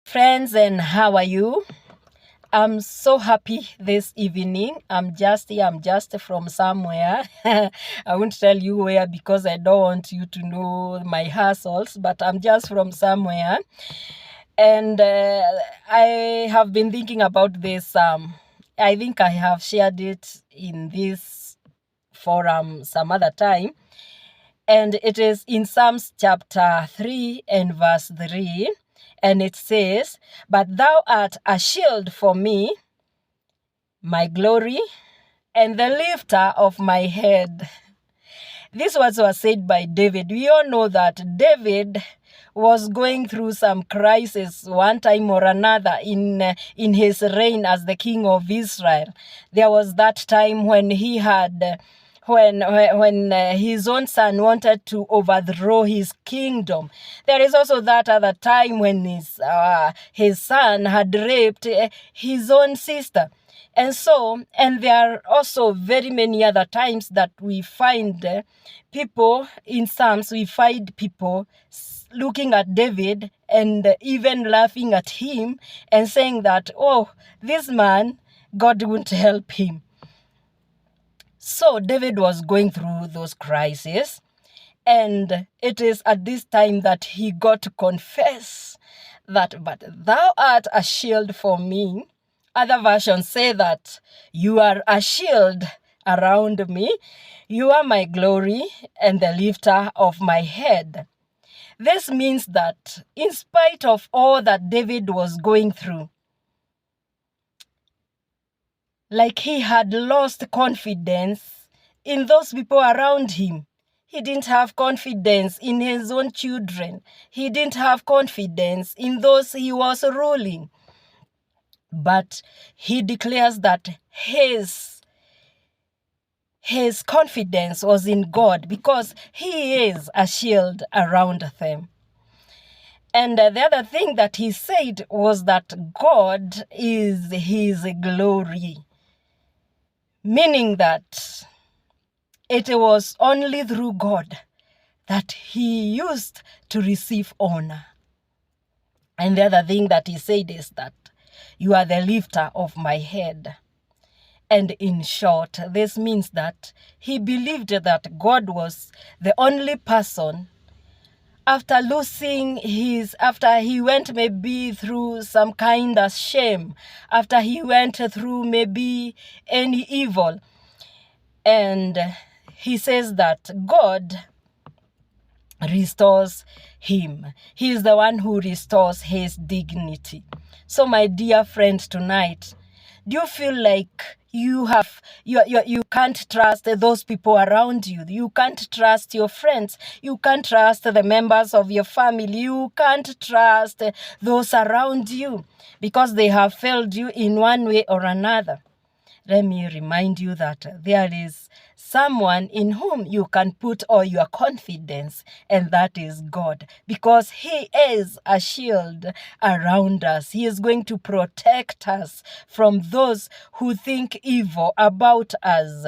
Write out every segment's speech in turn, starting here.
Friends, and how are you? I'm so happy this evening. I'm just from somewhere. I won't tell you where because I don't want you to know my hassles, but I'm just from somewhere. And I have been thinking about this. I think I have shared it in this forum some other time. And it is in Psalms chapter 3 and verse 3. And it says, "But thou art a shield for me, my glory, and the lifter of my head." This words was said by David. We all know that David was going through some crisis one time or another in his reign as the king of Israel. There was that time when he had when his own son wanted to overthrow his kingdom. There is also that other time when his son had raped his own sister. And there are also very many other times that we find people in Psalms, we find people looking at David and even laughing at him and saying that, oh, this man, God won't help him. So David was going through those crises, and it is at this time that he got to confess that, "But thou art a shield for me." Other versions say that you are a shield around me. You are my glory and the lifter of my head. This means that in spite of all that David was going through, like he had lost confidence in those people around him. He didn't have confidence in his own children. He didn't have confidence in those he was ruling. But he declares that his confidence was in God because he is a shield around them. And the other thing that he said was that God is his glory, meaning that it was only through God that he used to receive honor. And the other thing that he said is that you are the lifter of my head. And in short, this means that he believed that God was the only person after he went maybe through some kind of shame, after he went through maybe any evil. And he says that God restores him. He is the one who restores his dignity. So my dear friend, tonight, do you feel like you can't trust those people around you? You can't trust your friends. You can't trust the members of your family. You can't trust those around you because they have failed you in one way or another. Let me remind you that there is someone in whom you can put all your confidence, and that is God, because he is a shield around us. He is going to protect us from those who think evil about us.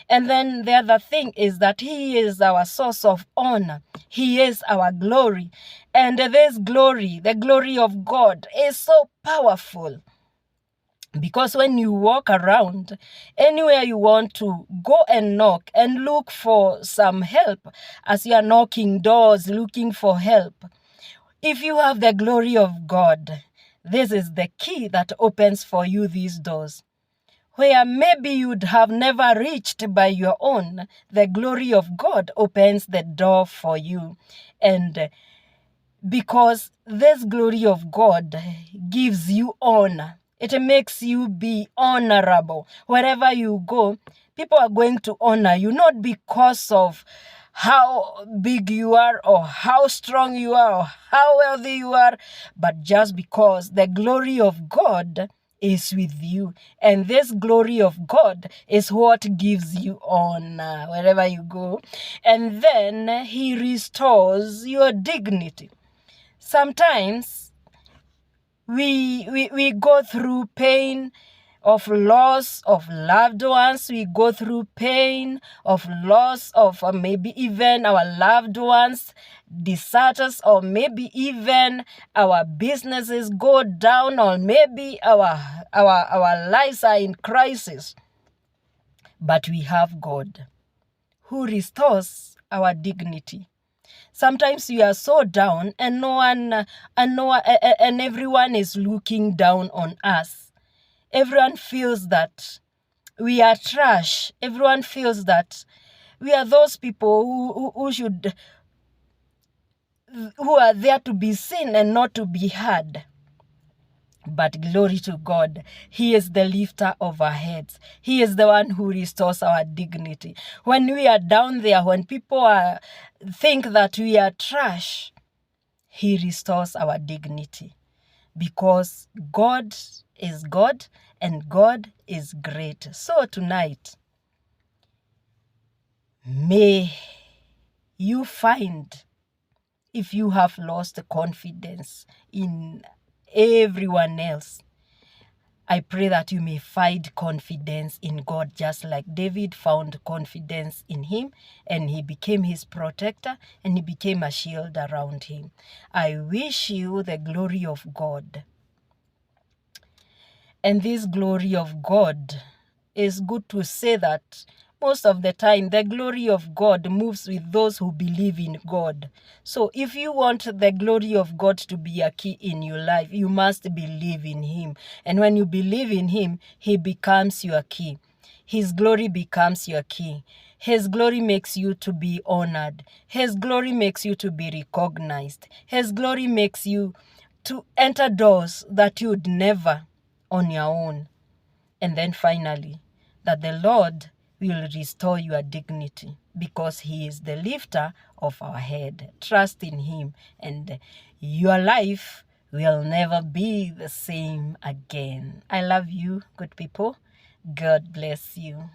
And then the other thing is that he is our source of honor. He is our glory. And this glory, the glory of God, is so powerful. Because when you walk around, anywhere you want to go and knock and look for some help, as you are knocking doors looking for help, if you have the glory of God, this is the key that opens for you these doors. Where maybe you'd have never reached by your own, the glory of God opens the door for you. And because this glory of God gives you honor, it makes you be honorable. Wherever you go, people are going to honor you, not because of how big you are or how strong you are or how wealthy you are, but just because the glory of God is with you. And this glory of God is what gives you honor wherever you go. And then he restores your dignity. Sometimes we go through pain, of loss of loved ones. We go through pain of loss of maybe even our loved ones desert us, or maybe even our businesses go down, or maybe our lives are in crisis. But we have God who restores our dignity. Sometimes we are so down, and everyone is looking down on us. Everyone feels that we are trash. Everyone feels that we are those people who are there to be seen and not to be heard. But glory to God, He is the lifter of our heads. He is the one who restores our dignity. When we are down there, when people think that we are trash, He restores our dignity. Because God is God and God is great. So tonight, may you find, if you have lost confidence in everyone else, I pray that you may find confidence in God, just like David found confidence in Him, and he became his protector, and he became a shield around him. I wish you the glory of God. And this glory of God, is good to say that most of the time the glory of God moves with those who believe in God. So if you want the glory of God to be a key in your life, you must believe in Him. And when you believe in Him, He becomes your key. His glory becomes your key. His glory makes you to be honored. His glory makes you to be recognized. His glory makes you to enter doors that you'd never on your own. And then finally, that the Lord will restore your dignity, because He is the lifter of our head. Trust in Him, and your life will never be the same again. I love you, good people. God bless you.